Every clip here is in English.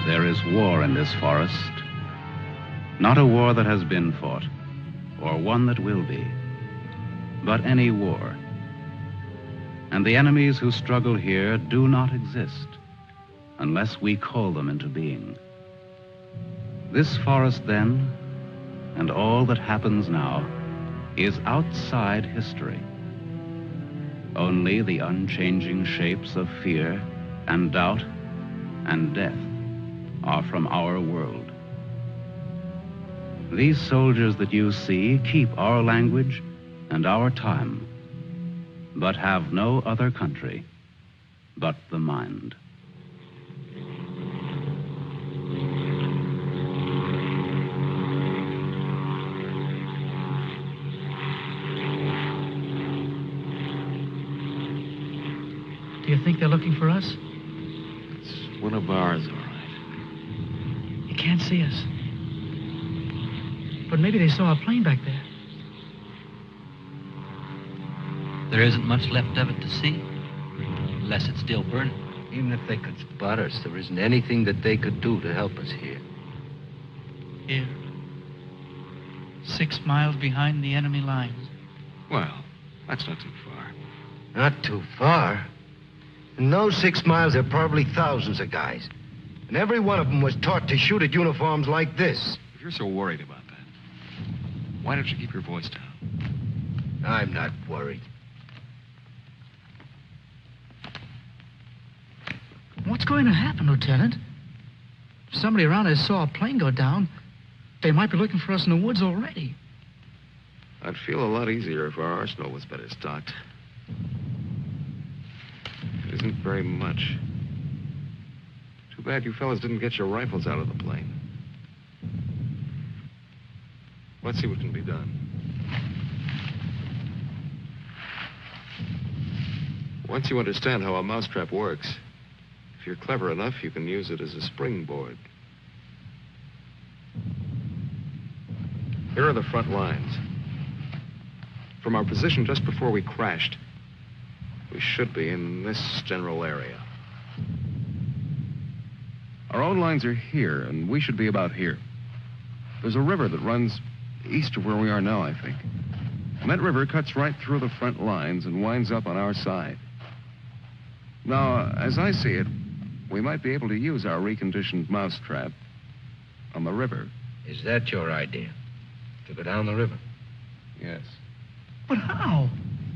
There is war in this forest, not a war that has been fought, or one that will be, but any war. And the enemies who struggle here do not exist unless we call them into being. This forest then, and all that happens now, is outside history. Only the unchanging shapes of fear and doubt and death are from our world. These soldiers that you see keep our language and our time, but have no other country but the mind. Do you think they're looking for us? It's one of ours, all right. You can't see us. But maybe they saw a plane back there. There isn't much left of it to see, unless it's still burning. Even if they could spot us, there isn't anything that they could do to help us here. Here. 6 miles behind the enemy lines. Well, that's not too far. Not too far. In those 6 miles, there are probably thousands of guys. And every one of them was taught to shoot at uniforms like this. If you're so worried about that, why don't you keep your voice down? I'm not worried. What's going to happen, Lieutenant? If somebody around us saw a plane go down, they might be looking for us in the woods already. I'd feel a lot easier if our arsenal was better stocked. It isn't very much. Too bad you fellas didn't get your rifles out of the plane. Let's see what can be done. Once you understand how a mousetrap works, if you're clever enough, you can use it as a springboard. Here are the front lines. From our position just before we crashed, we should be in this general area. Our own lines are here, and we should be about here. There's a river that runs east of where we are now, I think. And that river cuts right through the front lines and winds up on our side. Now, as I see it, we might be able to use our reconditioned mousetrap on the river. Is that your idea? To go down the river? Yes. But how?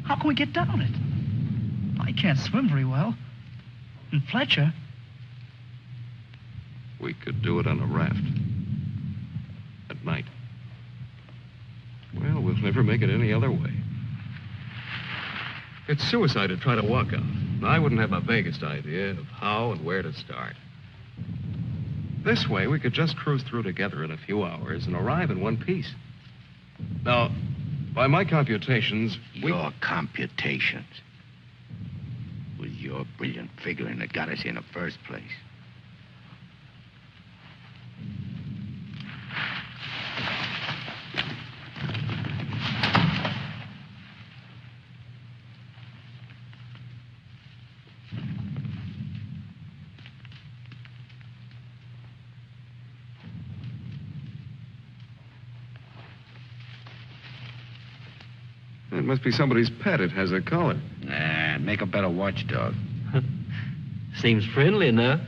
How can we get down it? I can't swim very well. And Fletcher... We could do it on a raft. At night. Well, we'll never make it any other way. It's suicide to try to walk out. I wouldn't have the vaguest idea of how and where to start. This way, we could just cruise through together in a few hours and arrive in one piece. Now, by my computations, Your computations. It was your brilliant figuring that got us here in the first place. It must be somebody's pet. It has a collar. Nah, make a better watchdog. Seems friendly enough.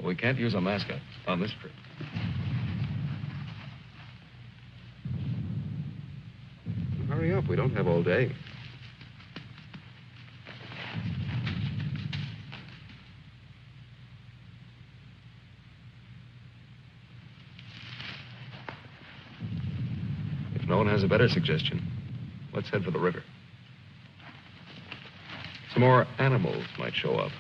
we can't use a mascot on this trip. up. We don't have all day. If no one has a better suggestion, let's head for the river. Some more animals might show up.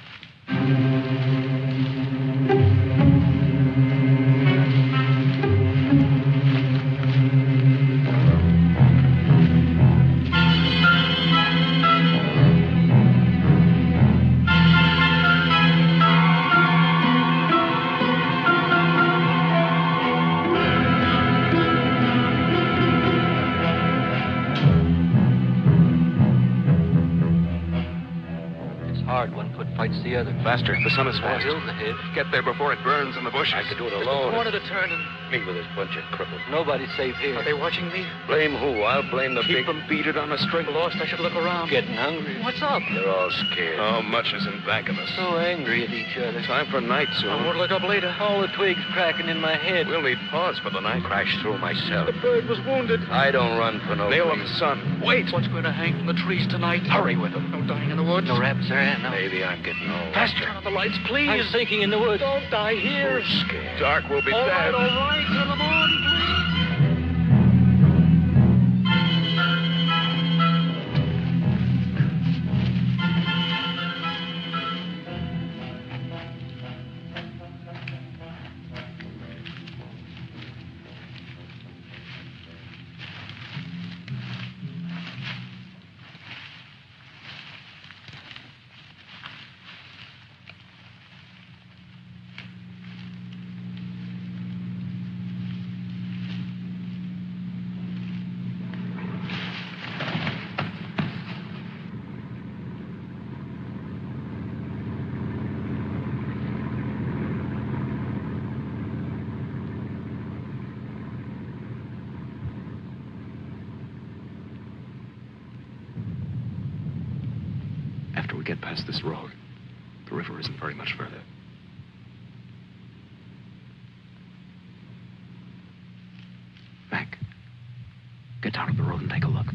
Fights the other. Faster. The sun is fast. Hill's ahead. Get there before it burns in the bushes. I could do it Just alone. a corner to turn and... Me with this bunch of cripples. Nobody's safe here. Are they watching me? Blame who? I'll blame the Keep them beaded on a string. Lost, I should look around. Getting hungry. What's up? They're all scared. How much is in back of us? So angry at each other. Time for night I soon. won't look up later. All the twigs cracking in my head. We'll need pause for the night. Crashed through myself. The bird was wounded. I don't run for no Nail of the reason. sun. Wait. What's going to hang from the trees tonight? Hurry with them. No dying in the woods. No rabbits there, no. Maybe I'm getting old. Faster. Turn on the lights, please. I'm sinking in the woods. Don't die here. Who's scared? Dark will be All right, dead. all right. Turn them on, please. After we get past this road, the river isn't very much further. Mac, get down to the road and take a look.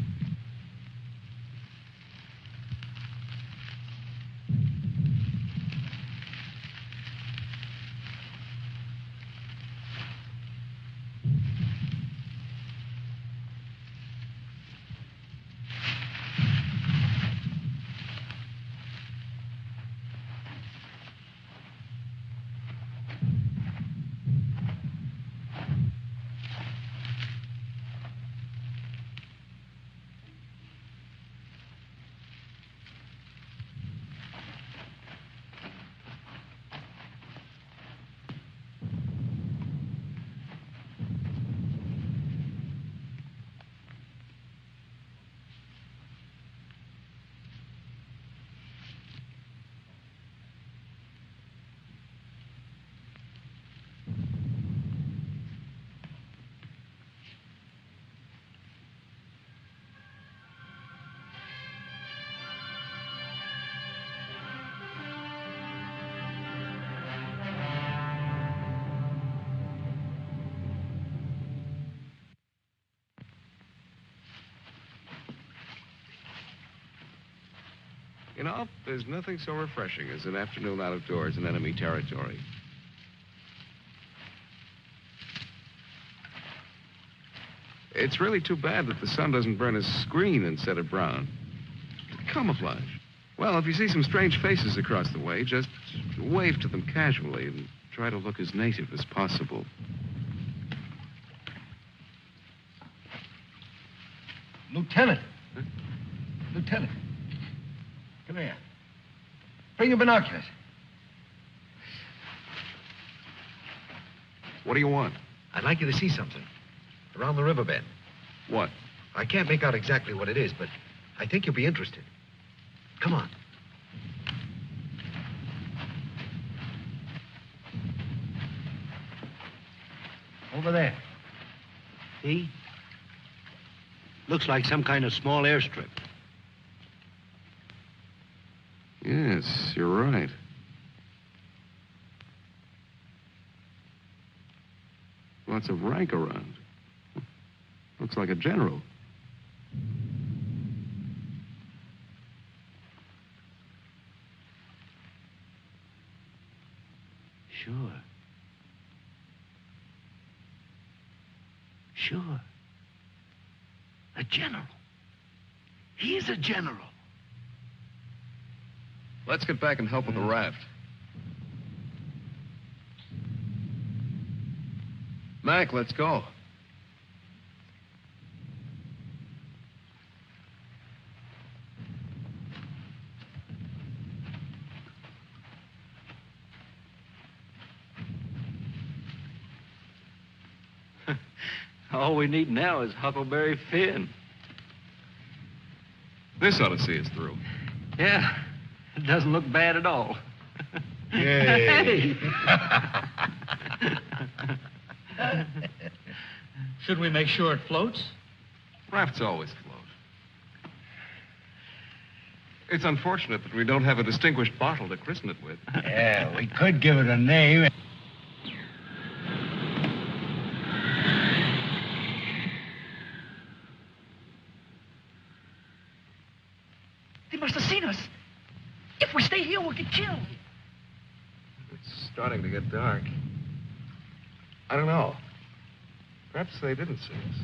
You know, there's nothing so refreshing as an afternoon out of doors in enemy territory. It's really too bad that the sun doesn't burn his screen instead of brown. Camouflage. Well, if you see some strange faces across the way, just wave to them casually and try to look as native as possible. Lieutenant. Huh? Lieutenant. Come here. Bring your binoculars. What do you want? I'd like you to see something. Around the riverbed. What? I can't make out exactly what it is, but I think you'll be interested. Come on. Over there. See? Looks like some kind of small airstrip. Yes, you're right. Lots of rank around. Looks like a general. Sure. Sure. A general. He's a general. Let's get back and help with the raft. Mac, let's go. All we need now is Huckleberry Finn. This ought to see us through. Yeah, it doesn't look bad at all. Yay. Hey! Should we make sure it floats? Rafts always float. It's unfortunate that we don't have a distinguished bottle to christen it with. Yeah, we could give it a name. They must have seen us. If we stay here, we'll get killed. It's starting to get dark. I don't know. Perhaps they didn't see us.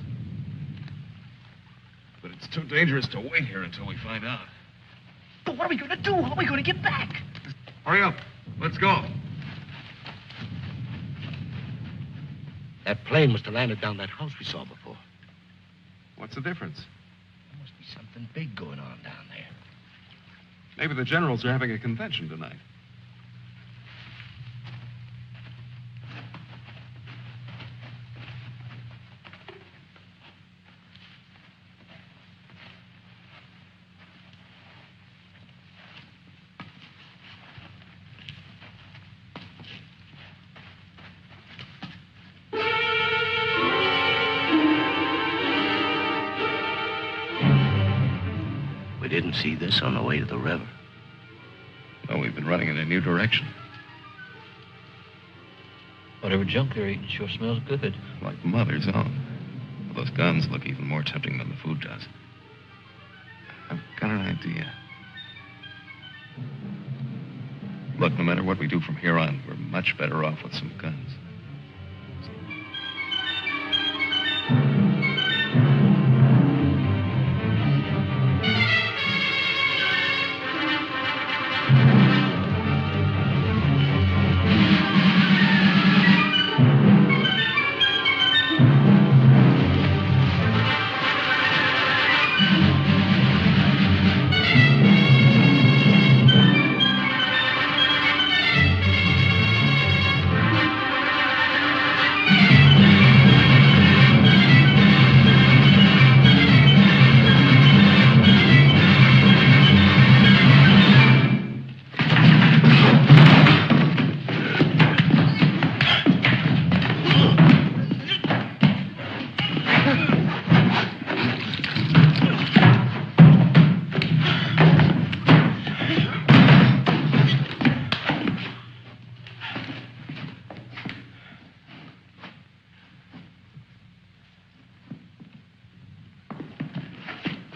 But it's too dangerous to wait here until we find out. But what are we going to do? How are we going to get back? Hurry up. Let's go. That plane must have landed down that house we saw before. What's the difference? There must be something big going on down there. Maybe the generals are having a convention tonight. We didn't see this on the way to the river. Well, we've been running in a new direction. Whatever junk they're eating sure smells good. Like Mother's own. Those guns look even more tempting than the food does. I've got an idea. Look, no matter what we do from here on, we're much better off with some guns.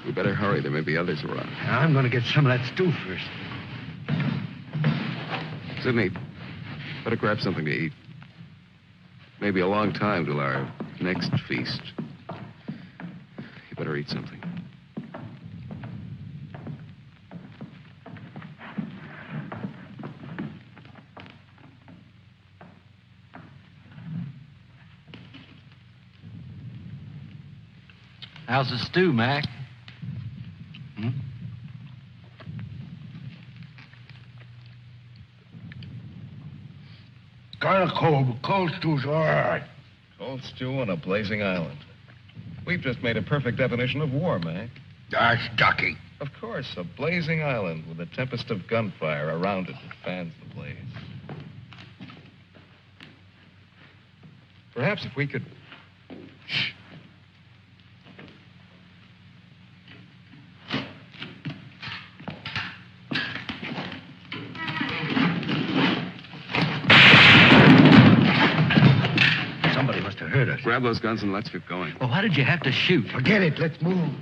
We better hurry. There may be others around. I'm going to get some of that stew first. Sidney, better grab something to eat. Maybe a long time till our next feast. You better eat something. How's the stew, Mac? Kind of cold, but cold stew's all right. Cold stew on a blazing island. We've just made a perfect definition of war, Mac. That's ducky. Of course, a blazing island with a tempest of gunfire around it that fans the blaze. Perhaps if we could... Shh. Somebody must have heard us. Grab those guns and let's get going. Well, why did you have to shoot? Forget it. Let's move.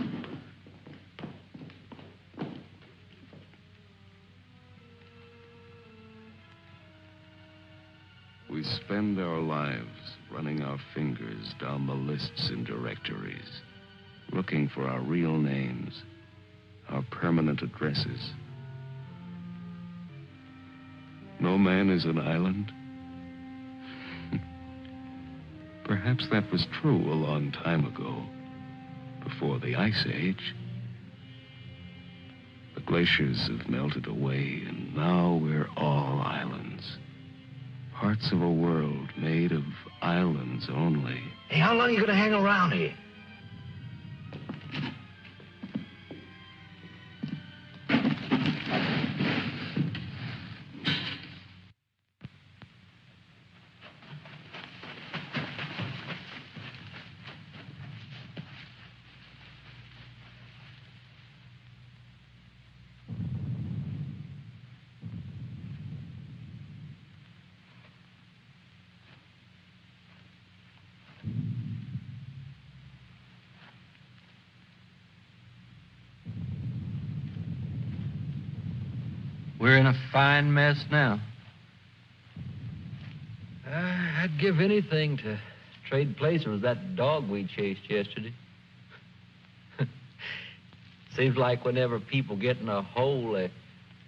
spend our lives running our fingers down the lists and directories, looking for our real names, our permanent addresses. No man is an island. Perhaps that was true a long time ago, before the Ice Age. The glaciers have melted away, and now we're all islands. Parts of a world made of islands only. Hey, how long are you going to hang around here? We're in a fine mess now. I'd give anything to trade places with that dog we chased yesterday. Seems like whenever people get in a hole, they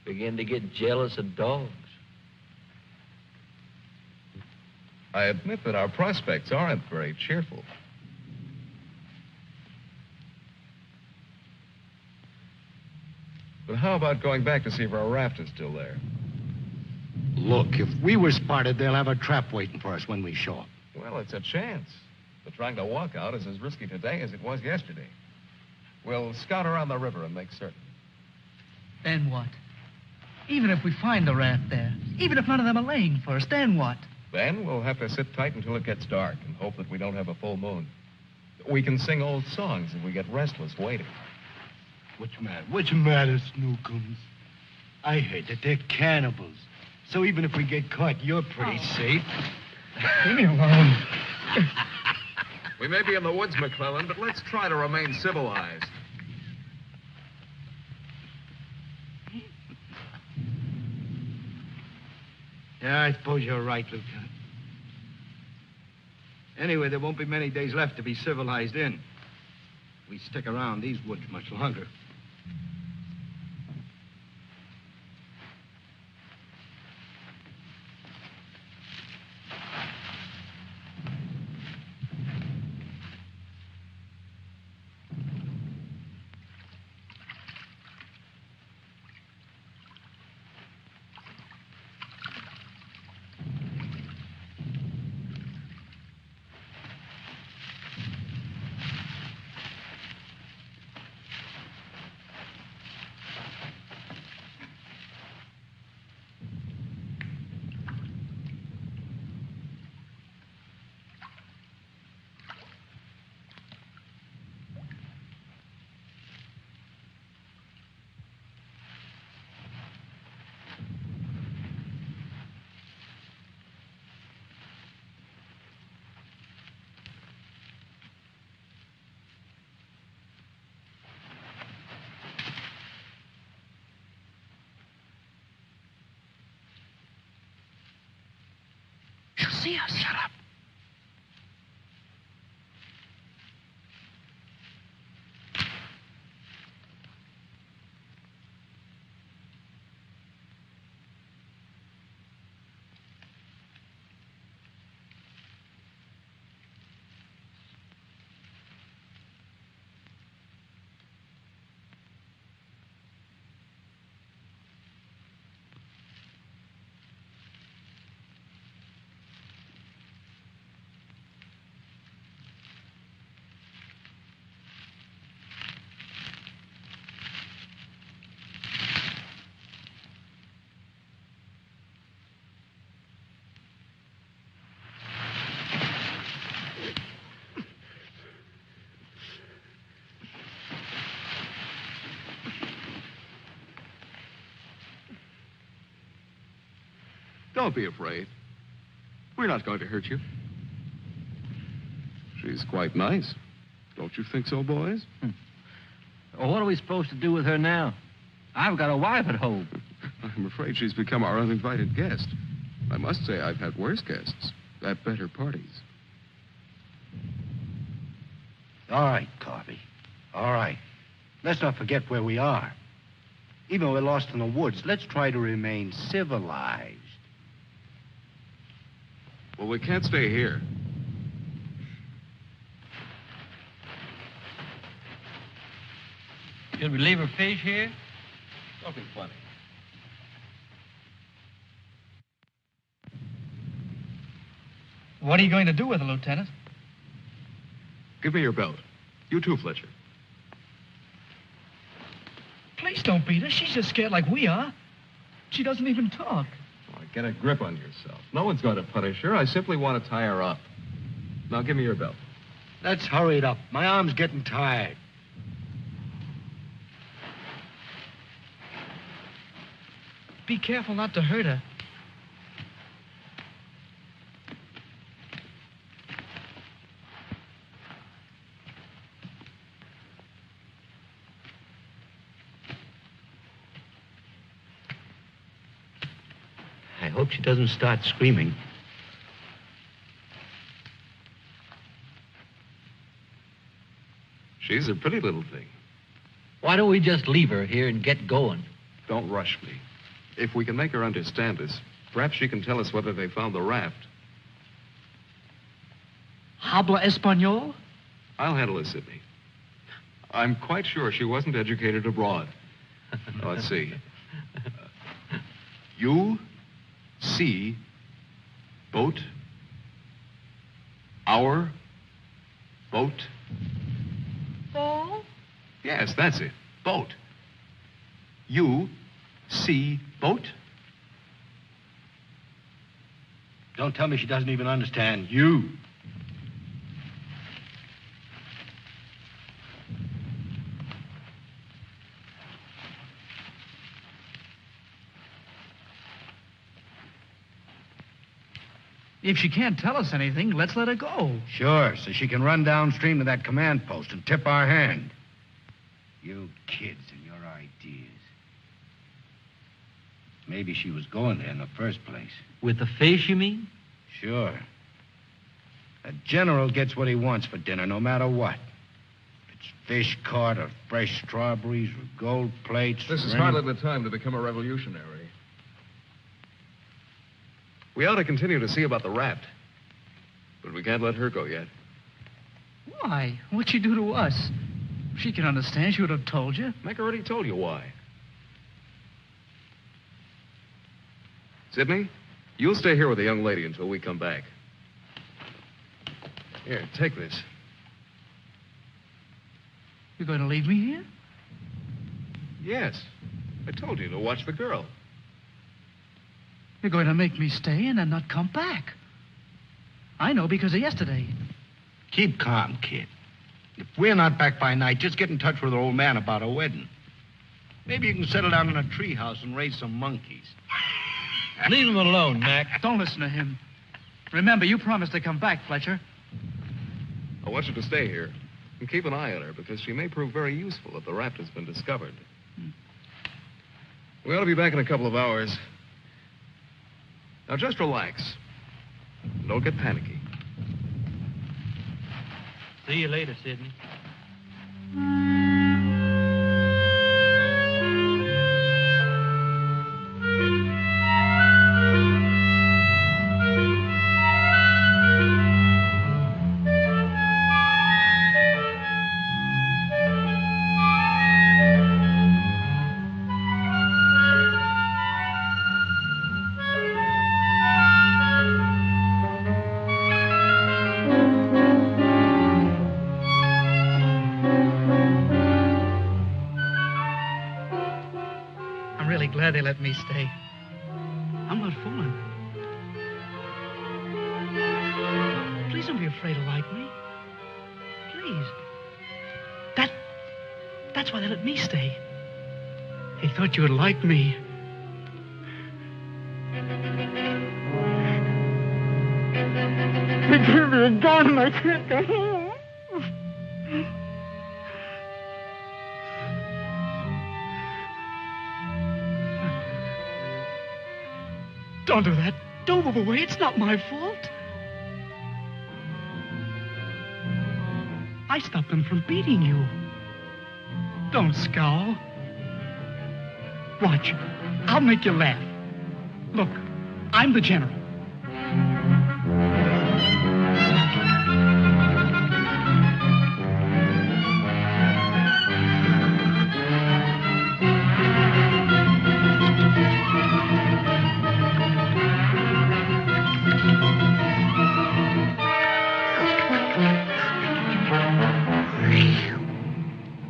begin to get jealous of dogs. I admit that our prospects aren't very cheerful. But how about going back to see if our raft is still there? Look, if we were spotted, they'll have a trap waiting for us when we show up. Well, it's a chance. But trying to walk out is as risky today as it was yesterday. We'll scout around the river and make certain. Then what? Even if we find the raft there, even if none of them are laying for us, then what? Then we'll have to sit tight until it gets dark and hope that we don't have a full moon. We can sing old songs if we get restless waiting. What's the matter, Snookums? I heard that they're cannibals. So even if we get caught, you're pretty safe. Leave me alone. We may be in the woods, McClellan, but let's try to remain civilized. Yeah, I suppose you're right, Lieutenant. Anyway, there won't be many days left to be civilized in. We stick around these woods much longer. She'll see us. Shut up. Don't be afraid. We're not going to hurt you. She's quite nice. Don't you think so, boys? Well, what are we supposed to do with her now? I've got a wife at home. I'm afraid she's become our uninvited guest. I must say I've had worse guests. at better parties. All right, Carvey. All right. Let's not forget where we are. Even though we're lost in the woods, let's try to remain civilized. Well, we can't stay here. Should we leave her fish here? Don't be funny. What are you going to do with her, Lieutenant? Give me your belt. You too, Fletcher. Please don't beat her. She's just scared like we are. She doesn't even talk. Oh, get a grip on yourself. No one's going to punish her. I simply want to tie her up. Now, give me your belt. Let's hurry it up. My arm's getting tired. Be careful not to hurt her. I hope she doesn't start screaming. She's a pretty little thing. Why don't we just leave her here and get going? Don't rush me. If we can make her understand us, perhaps she can tell us whether they found the raft. Habla Espanol? I'll handle it, Sidney. I'm quite sure she wasn't educated abroad. Now, let's see. You see boat, our boat. Ball? Yes, that's it. Boat. You see boat? Don't tell me she doesn't even understand you. If she can't tell us anything, let's let her go. Sure, so she can run downstream to that command post and tip our hand. You kids and your ideas. Maybe she was going there in the first place. With the fish, you mean? Sure. A general gets what he wants for dinner, no matter what. If it's fish caught or fresh strawberries or gold plates. This is or hardly the time to become a revolutionary. We ought to continue to see about the raft. But we can't let her go yet. Why? What'd she do to us? If she can understand, she would have told you. Mac already told you why. Sidney, you'll stay here with the young lady until we come back. Here, take this. You're going to leave me here? Yes. I told you to watch the girl. You're going to make me stay and then not come back. I know because of yesterday. Keep calm, kid. If we're not back by night, just get in touch with the old man about a wedding. Maybe you can settle down in a treehouse and raise some monkeys. Leave him alone, Mac. Don't listen to him. Remember, you promised to come back, Fletcher. I want you to stay here and keep an eye on her because she may prove very useful if the raft has been discovered. We ought to be back in a couple of hours. Now, just relax. Don't get panicky. See you later, Sidney. Glad they let me stay. I'm not fooling. Please don't be afraid to like me. Please. That's why they let me stay. They thought you would like me. They gave me a gun and I can't go home. Don't do that. Don't move away. It's not my fault. I stopped them from beating you. Don't scowl. Watch. I'll make you laugh. Look, I'm the general.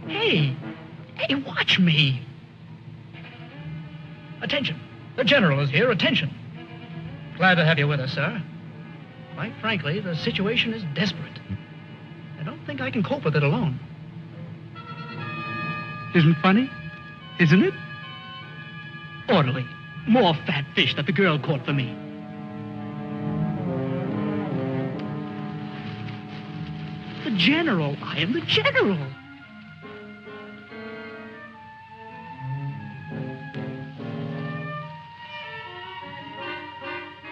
Hey, watch me. Attention. The general is here. Attention. Glad to have you with us, sir. Quite frankly, the situation is desperate. I don't think I can cope with it alone. Isn't funny? Isn't it? Orderly. More fat fish that the girl caught for me. The general. I am the general.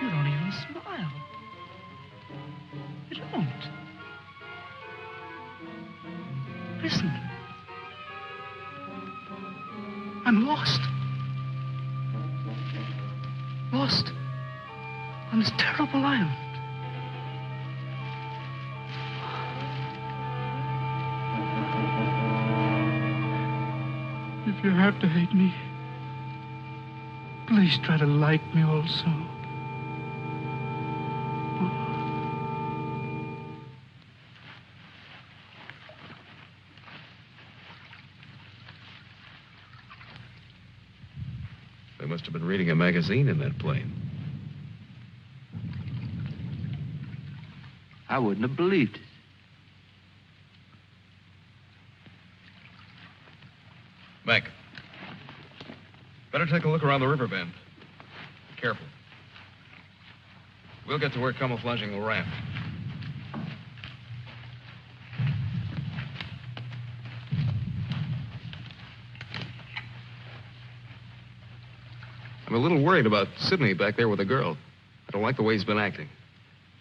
You don't even smile. You don't. Listen. I'm lost. Lost on this terrible island. If you have to hate me, please try to like me also. They must have been reading a magazine in that plane. I wouldn't have believed it. Mac, better take a look around the river bend. Be careful. We'll get to where camouflaging will raft. I'm a little worried about Sidney back there with the girl. I don't like the way he's been acting.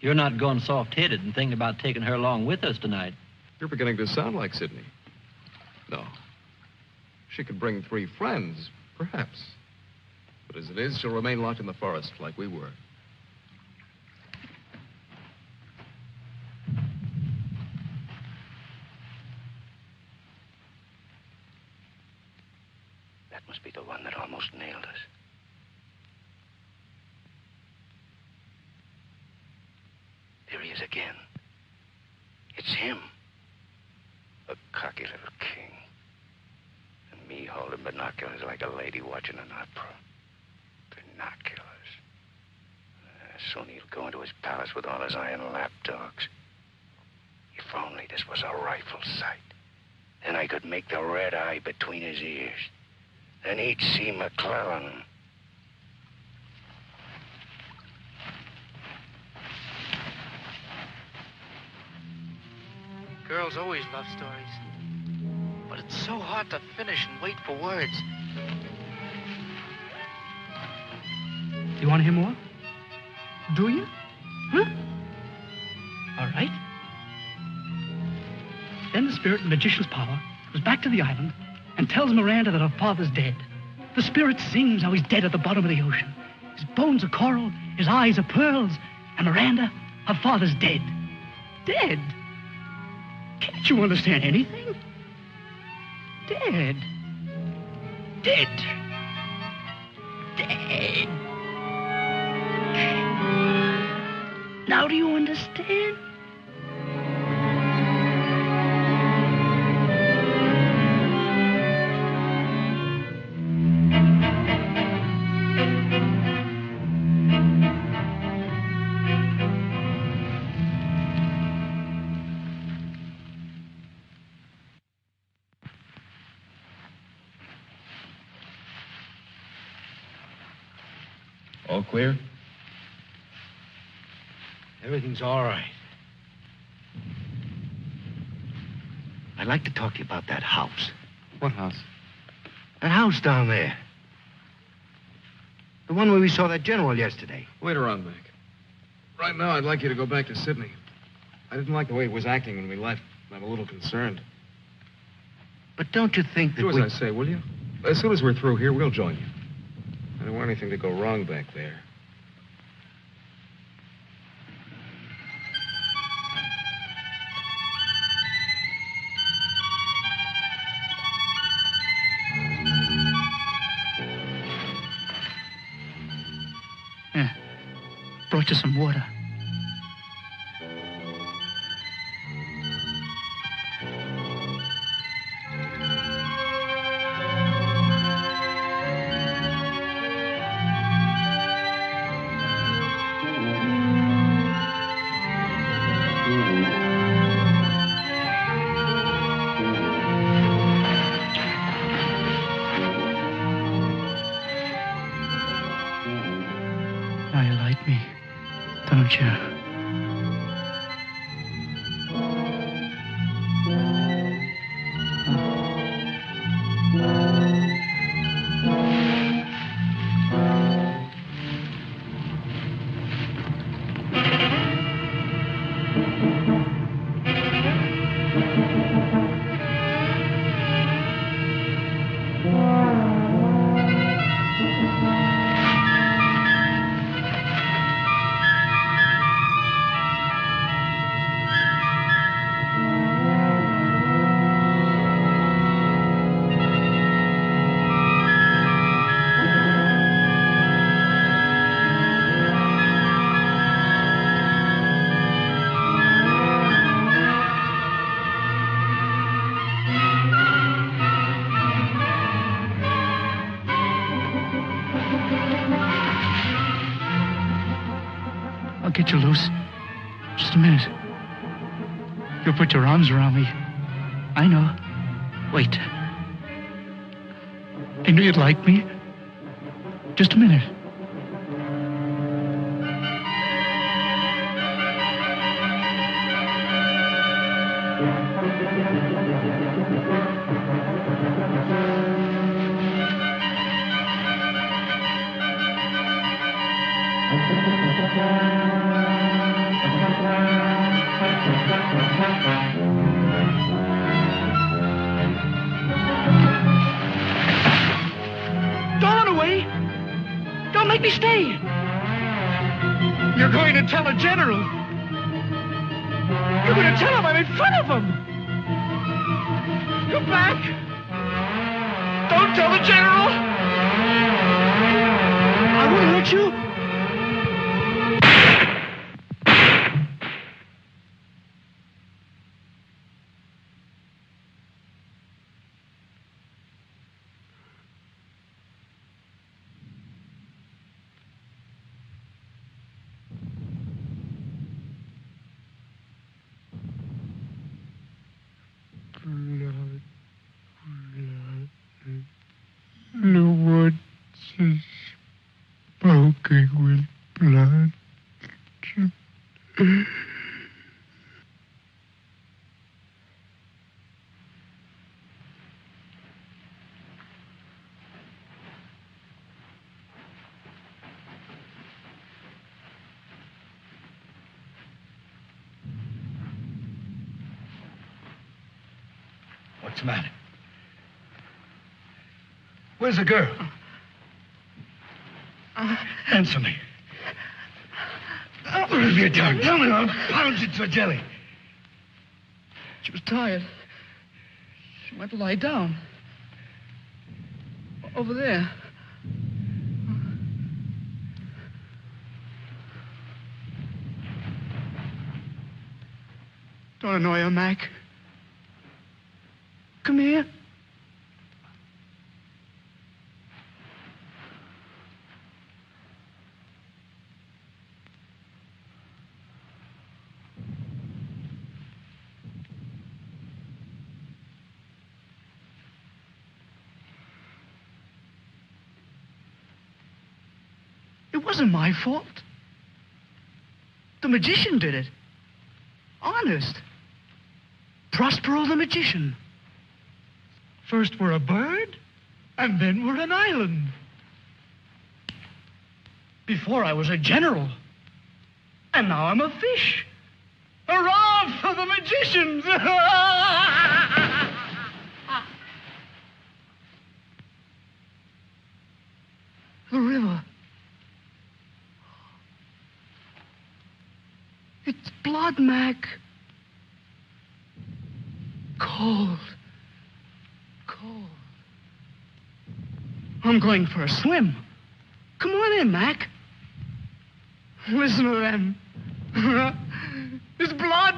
You're not going soft-headed and thinking about taking her along with us tonight. You're beginning to sound like Sidney. No. She could bring 3 friends, perhaps. But as it is, she'll remain locked in the forest like we were. That must be the one that almost nailed us. There he is again. It's him. A cocky little king. And me holding binoculars like a lady watching an opera. Binoculars. Soon he'll go into his palace with all his iron lapdogs. If only this was a rifle sight. Then I could make the red eye between his ears. Then he'd see McClellan. Girls always love stories. But it's so hard to finish and wait for words. You want to hear more? Do you? Huh? All right. Then the spirit in the magician's power goes back to the island and tells Miranda that her father's dead. The spirit sings how he's dead at the bottom of the ocean. His bones are coral, his eyes are pearls, and Miranda, her father's dead. Dead? Can't you understand anything? Dead. Dead. Dead. Now do you understand? All clear? Everything's all right. I'd like to talk to you about that house. What house? That house down there. The one where we saw that general yesterday. Later on, Mac. Right now, I'd like you to go back to Sydney. I didn't like the way he was acting when we left. I'm a little concerned. But don't you think that Do as I say, will you? As soon as we're through here, we'll join you. I don't want anything to go wrong back there. Yeah. Brought you some water. Now you like me, don't you? I'll get you loose. Just a minute. You'll put your arms around me. I know. Wait. I knew you'd like me. Just a minute. Don't run away. Don't make me stay. You're going to tell the general. You're going to tell him I'm in front of him. Come back. Don't tell the general. I won't hurt you. The woods is smoking with blood. What's the matter? Where's the girl? Answer me. What have you done? Tell me, I'll pound you to a jelly. She was tired. She went to lie down. Over there. Don't annoy her, Mac. Come here. It wasn't my fault. The magician did it. Honest. Prospero the magician. First we're a bird, and then we're an island. Before I was a general, and now I'm a fish. Hurrah! off for the magicians! The river. It's blood, Mac. Cold. Cold. I'm going for a swim. Come on in, Mac. Listen to them. It's blood.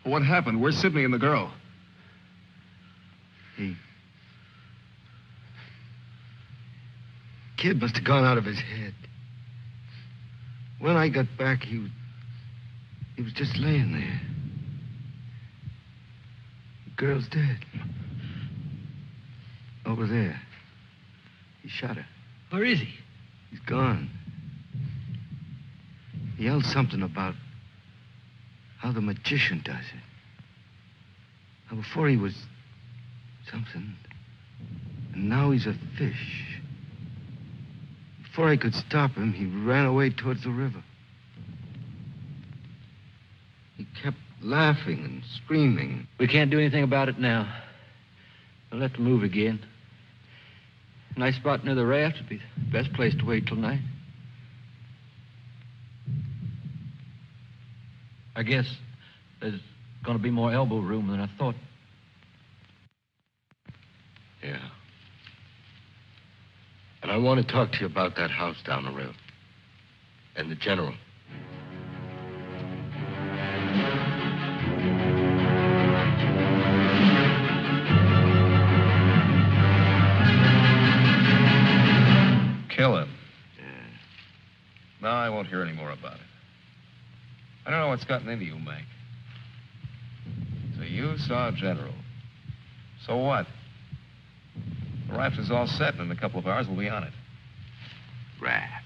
What happened? Where's Sidney and the girl? Kid must have gone out of his head. When I got back, he was just laying there. The girl's dead. Over there. He shot her. Where is he? He's gone. He yelled something about how the magician does it. How before he was something, and now he's a fish. Before I could stop him, he ran away towards the river. He kept laughing and screaming. We can't do anything about it now. We'll have to move again. A nice spot near the raft would be the best place to wait till night. I guess there's going to be more elbow room than I thought. Yeah. And I want to talk to you about that house down the road. And the general. Kill him. Yeah. No, I won't hear any more about it. I don't know what's gotten into you, Mac. So you saw General. So what? The raft is all set, and in a couple of hours we'll be on it. Raft.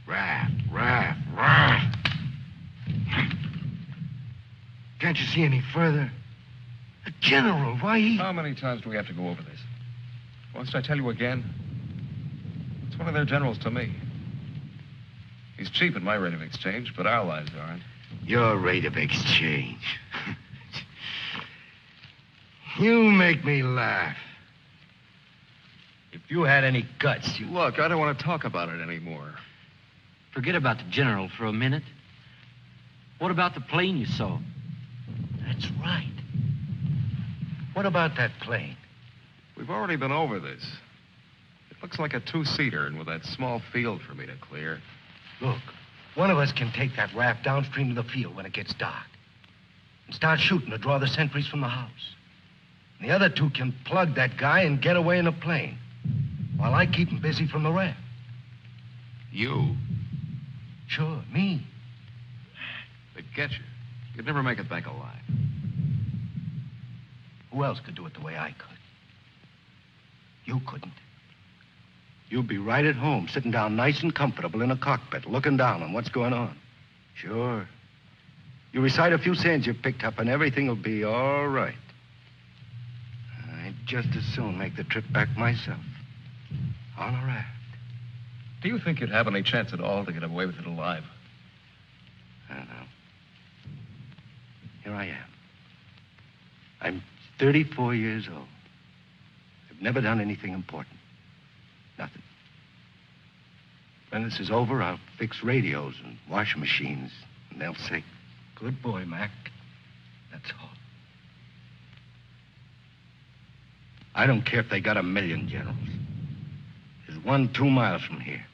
Raft. Can't you see any further? The general, why he... How many times do we have to go over this? Must I tell you again? It's one of their generals to me. He's cheap at my rate of exchange, but our lives aren't. Your rate of exchange. You make me laugh. If you had any guts, you... Look, I don't want to talk about it anymore. Forget about the general for a minute. What about the plane you saw? That's right. What about that plane? We've already been over this. It looks like a two-seater, and with that small field for me to clear. Look, one of us can take that raft downstream to the field when it gets dark and start shooting to draw the sentries from the house. And the other two can plug that guy and get away in a plane while I keep him busy from the raft. You? Sure, me. They'd get you. You'd never make it back alive. Who else could do it the way I could? You couldn't. You'd be right at home, sitting down nice and comfortable in a cockpit, looking down on what's going on. Sure. You recite a few sayings you've picked up, and everything will be all right. I'd just as soon make the trip back myself. On a raft. Do you think you'd have any chance at all to get away with it alive? I don't know. Here I am. I'm 34 years old. I've never done anything important. Nothing. When this is over, I'll fix radios and washing machines, and they'll say, "Good boy, Mac." That's all. I don't care if they got 1,000,000 generals. There's one 2 miles from here.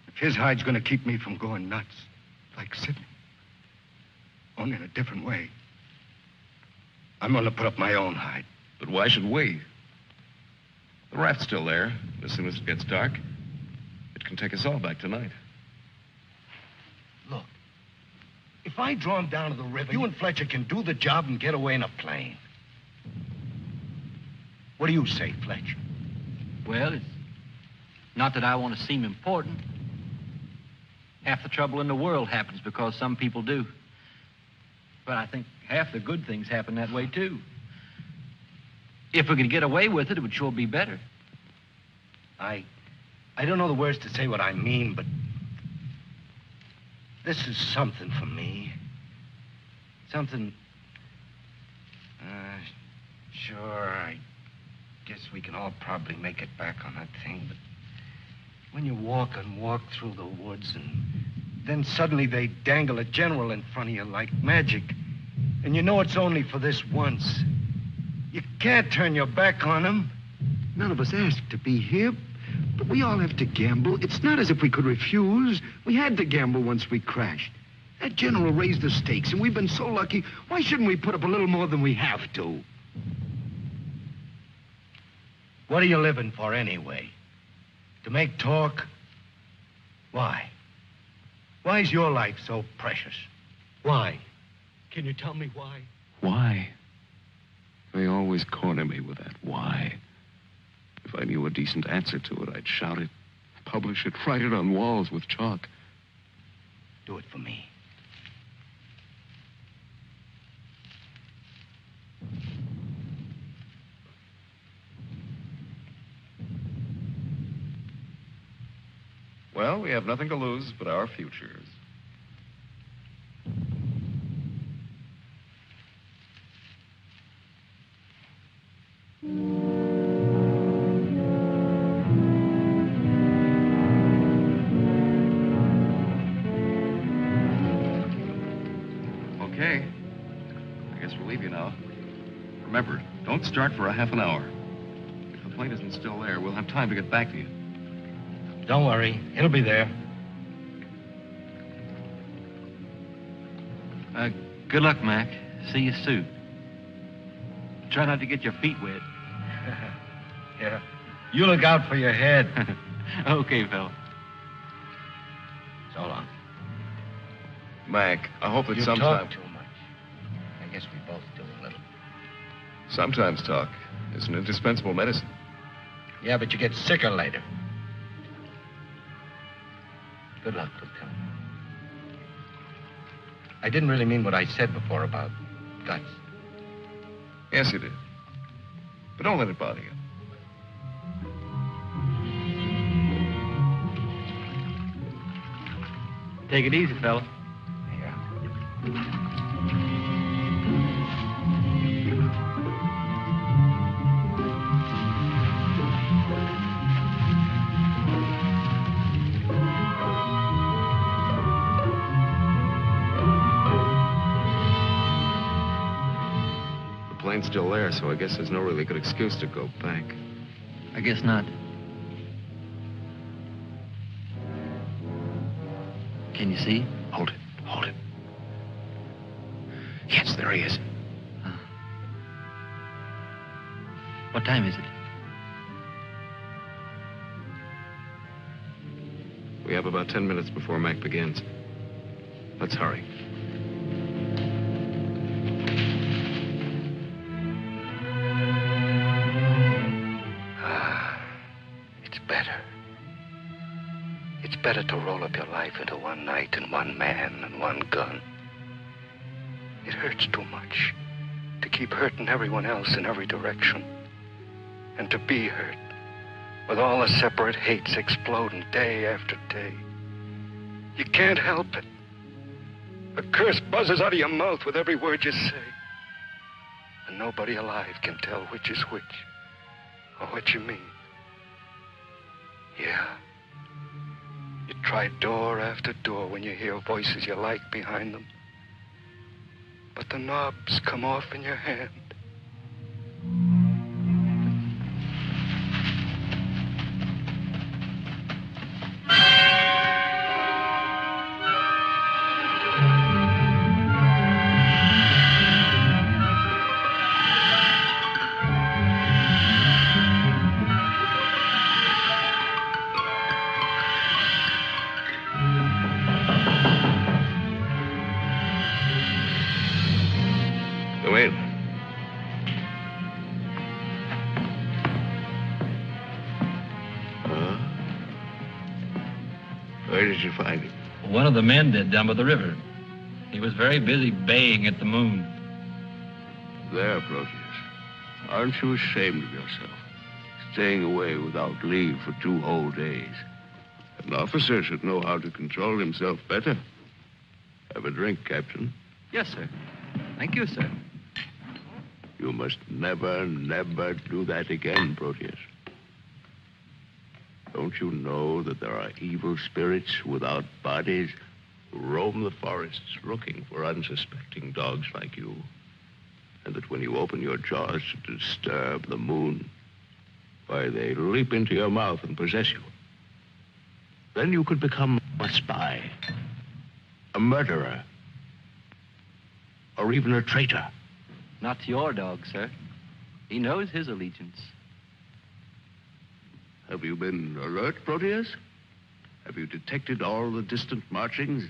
If his hide's gonna keep me from going nuts, like Sidney, only in a different way, I'm gonna put up my own hide. But why should we? The raft's still there. As soon as it gets dark, it can take us all back tonight. Look, if I draw him down to the river, you and Fletcher can do the job and get away in a plane. What do you say, Fletcher? Well, it's Not that I want to seem important. Half the trouble in the world happens because some people do. But I think half the good things happen that way, too. If we could get away with it, it would sure be better. I don't know the words to say what I mean, but this is something for me. Something... Sure, I guess we can all probably make it back on that thing, but when you walk and walk through the woods and then suddenly they dangle a general in front of you like magic, and you know it's only for this once, you can't turn your back on him. None of us asked to be here, but we all have to gamble. It's not as if we could refuse. We had to gamble once we crashed. That general raised the stakes, and we've been so lucky. Why shouldn't we put up a little more than we have to? What are you living for anyway? To make talk? Why? Why is your life so precious? Why? Can you tell me why? Why? They always corner me with that why. If I knew a decent answer to it, I'd shout it, publish it, write it on walls with chalk. Do it for me. Well, we have nothing to lose but our futures. Okay. I guess we'll leave you now. Remember, don't start for a half an hour. If the plane isn't still there, we'll have time to get back to you. Don't worry. It'll be there. Good luck, Mac. See you soon. Try not to get your feet wet. Yeah. You look out for your head. Okay, fella. So long. Mac, I hope that You sometime... talk too much. I guess we both do a little. Sometimes talk is an indispensable medicine. Yeah, but you get sicker later. Good luck, Lieutenant. I didn't really mean what I said before about guts. Yes, you did. But don't let it bother you. Take it easy, fella. Yeah. The plane's still there, so I guess there's no really good excuse to go back. I guess not. Can you see? Hold it. Hold it. Yes, there he is. What time is it? We have about 10 minutes before Mac begins. Let's hurry. It's better. It's better to roll up your life into one night and one man and one gun. It hurts too much to keep hurting everyone else in every direction. And to be hurt with all the separate hates exploding day after day. You can't help it. A curse buzzes out of your mouth with every word you say. And nobody alive can tell which is which or what you mean. Yeah. You try door after door when you hear voices you like behind them. But the knobs come off in your hand. did you find him? One of the men did down by the river. He was very busy baying at the moon. There, Proteus. Aren't you ashamed of yourself? Staying away without leave for 2 whole days. An officer should know how to control himself better. Have a drink, Captain. Yes, sir. Thank you, sir. You must never, never do that again, Proteus. Don't you know that there are evil spirits without bodies who roam the forests looking for unsuspecting dogs like you? And that when you open your jaws to disturb the moon, why, they leap into your mouth and possess you. Then you could become a spy, a murderer, or even a traitor. Not to your dog, sir. He knows his allegiance. Have you been alert, Proteus? Have you detected all the distant marchings?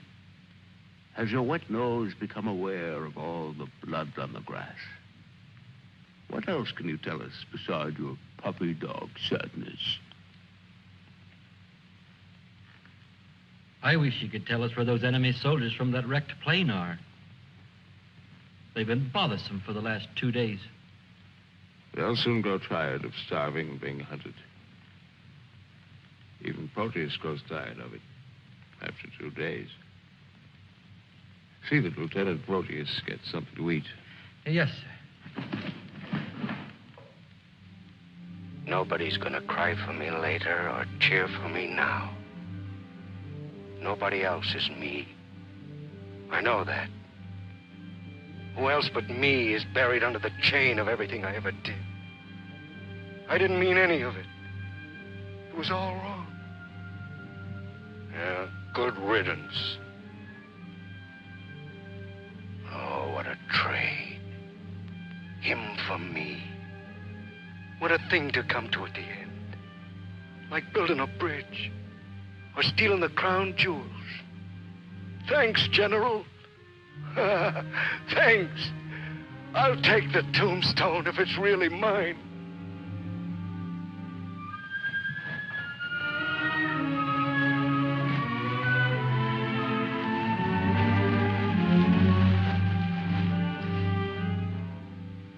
Has your wet nose become aware of all the blood on the grass? What else can you tell us beside your puppy dog sadness? I wish you could tell us where those enemy soldiers from that wrecked plane are. They've been bothersome for the last 2 days. They'll soon grow tired of starving and being hunted. Even Proteus grows tired of it after 2 days. See that Lieutenant Proteus gets something to eat. Yes, sir. Nobody's gonna cry for me later or cheer for me now. Nobody else is me. I know that. Who else but me is buried under the chain of everything I ever did? I didn't mean any of it. It was all wrong. Yeah, good riddance. Oh, what a trade. Him for me. What a thing to come to at the end. Like building a bridge. Or stealing the crown jewels. Thanks, General. Thanks. I'll take the tombstone if it's really mine.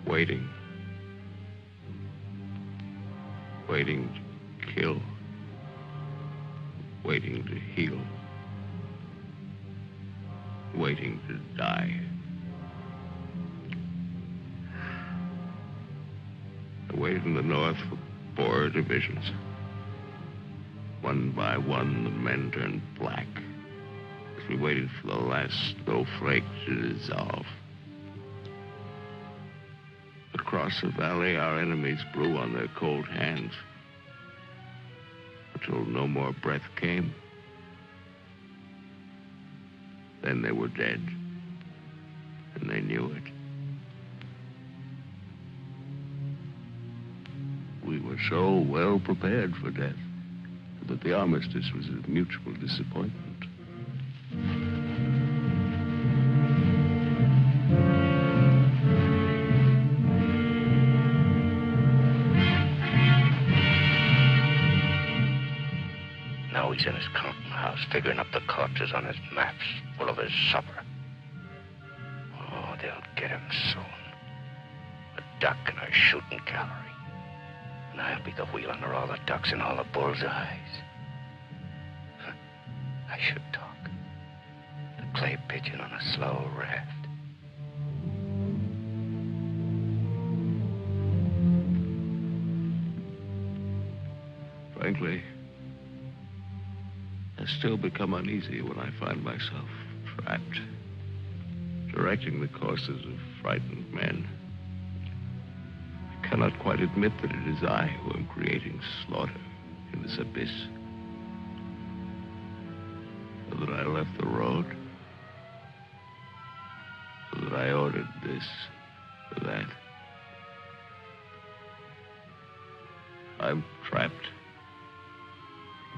Waiting. Waiting to kill. Waiting to heal. Waiting to die. I waited in the north for 4 divisions. One by one, the men turned black as we waited for the last snowflake to dissolve. Across the valley, our enemies blew on their cold hands until no more breath came. Then they were dead, and they knew it. We were so well prepared for death that the armistice was a mutual disappointment. Now he's in his counting house, figuring up the corpses on his maps, full of his supper. Oh, they'll get him soon. A duck in a shooting gallery. And I'll be the wheel under all the ducks and all the bull's eyes. I should talk. The clay pigeon on a slow raft. Frankly, I still become uneasy when I find myself trapped, directing the courses of frightened men. I cannot quite admit that it is I who am creating slaughter in this abyss. So that I left the road. So that I ordered this or that. I'm trapped.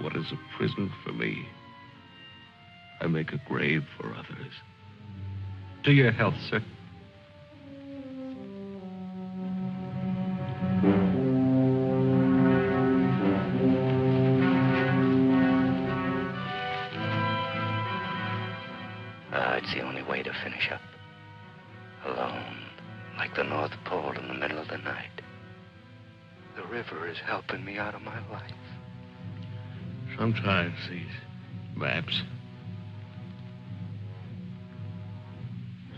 What is a prison for me? I make a grave for others. To your health, sir. It's the only way to finish up. Alone, like the North Pole in the middle of the night. The river is helping me out of my life. Sometimes these maps.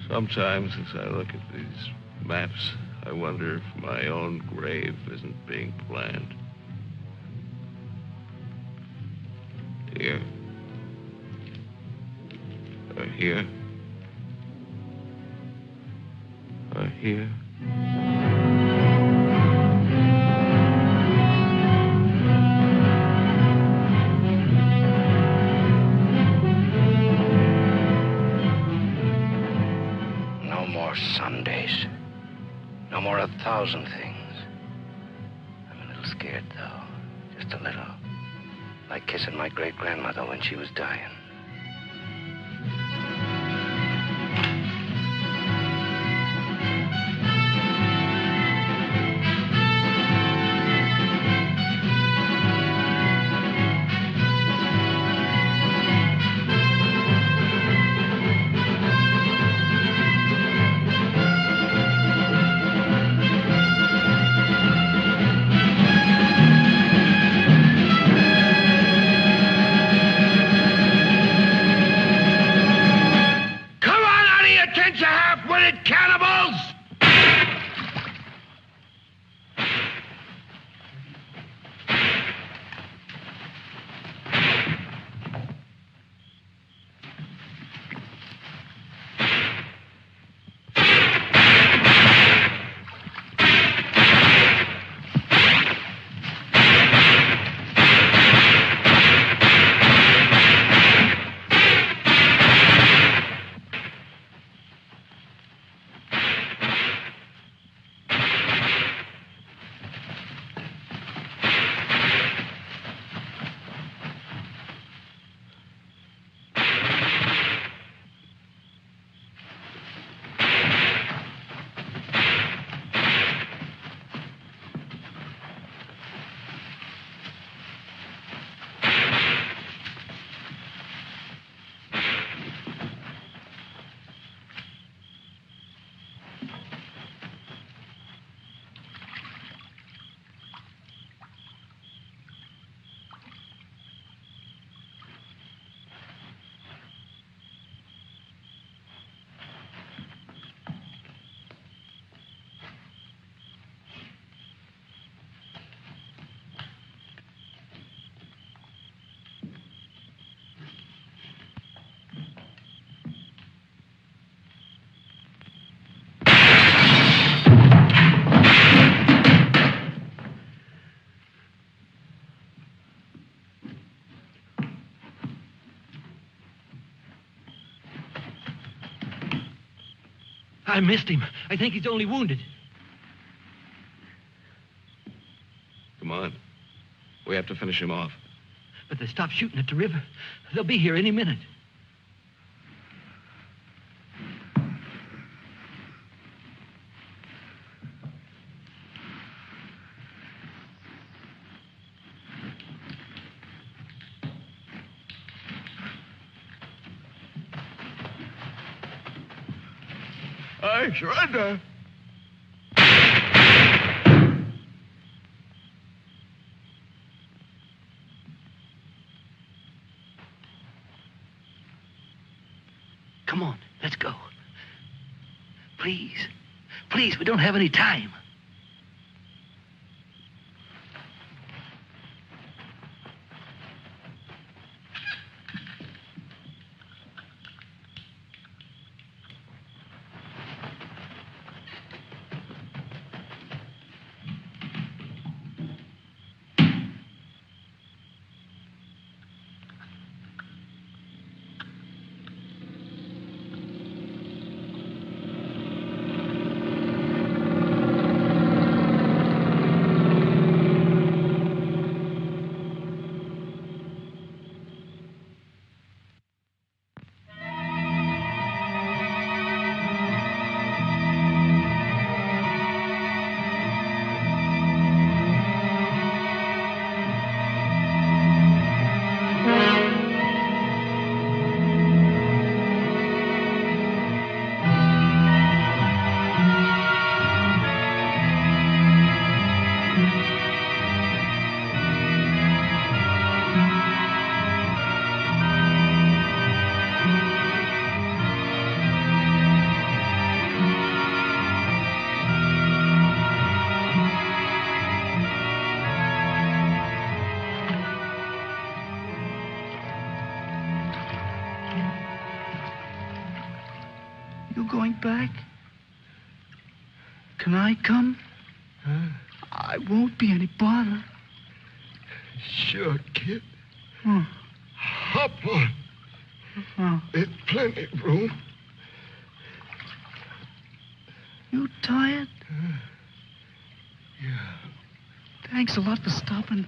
Sometimes as I look at these maps, I wonder if my own grave isn't being planned. Here. Here. Here. No more Sundays. No more 1,000 things. I'm a little scared, though. Just a little. Like kissing my great-grandmother when she was dying. I missed him. I think he's only wounded. Come on. We have to finish him off. But they stopped shooting at the river. They'll be here any minute. I surrender. Come on, let's go. Please. Please, we don't have any time. You going back? Can I come? Huh? I won't be any bother. Sure, kid. Oh. Hop on. Oh. There's plenty of room. You tired? Yeah. Thanks a lot for stopping.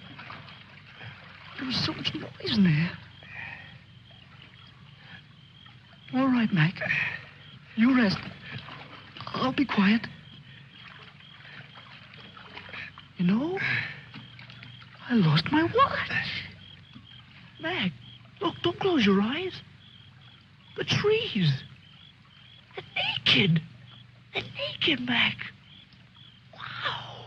There was so much noise in there. All right, Mac. You rest. I'll be quiet. You know, I lost my watch. Mac, look, don't close your eyes. The trees. They're naked. They're naked, Mac. Wow.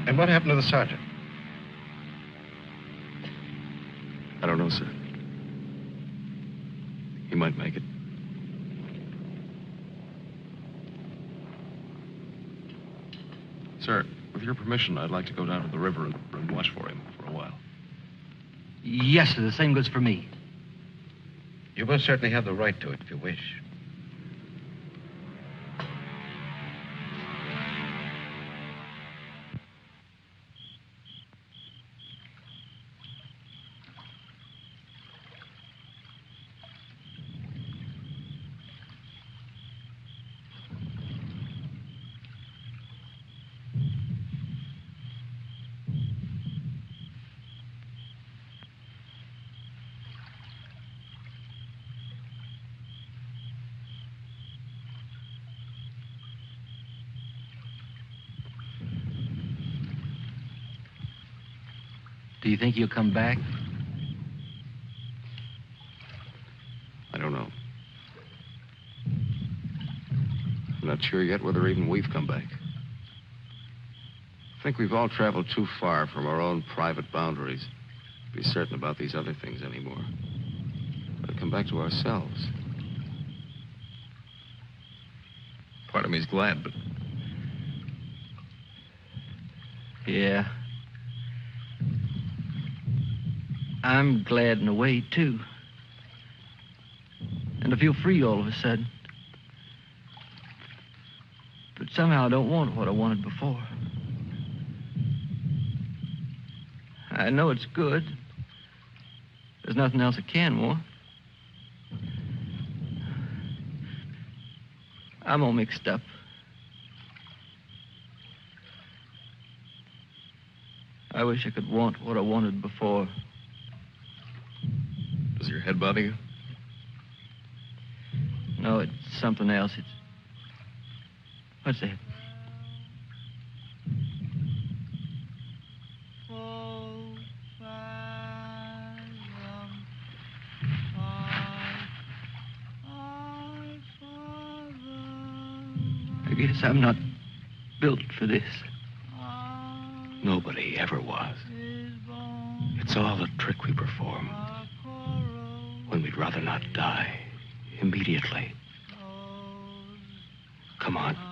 And what happened to the sergeant? I don't know, sir. He might make it. Sir, with your permission, I'd like to go down to the river and watch for him for a while. Yes, sir. The same goes for me. You most certainly have the right to it if you wish. Do you think he'll come back? I don't know. I'm not sure yet whether even we've come back. I think we've all traveled too far from our own private boundaries to be certain about these other things anymore. We'll come back to ourselves. Part of me's glad, but... Yeah. I'm glad in a way, too. And I feel free all of a sudden. But somehow I don't want what I wanted before. I know it's good. There's nothing else I can want. I'm all mixed up. I wish I could want what I wanted before. Does your head bother you? No, it's something else. It's... What's that? I guess I'm not built for this. Nobody ever was. It's all a trick we perform. When we'd rather not die immediately. Come on.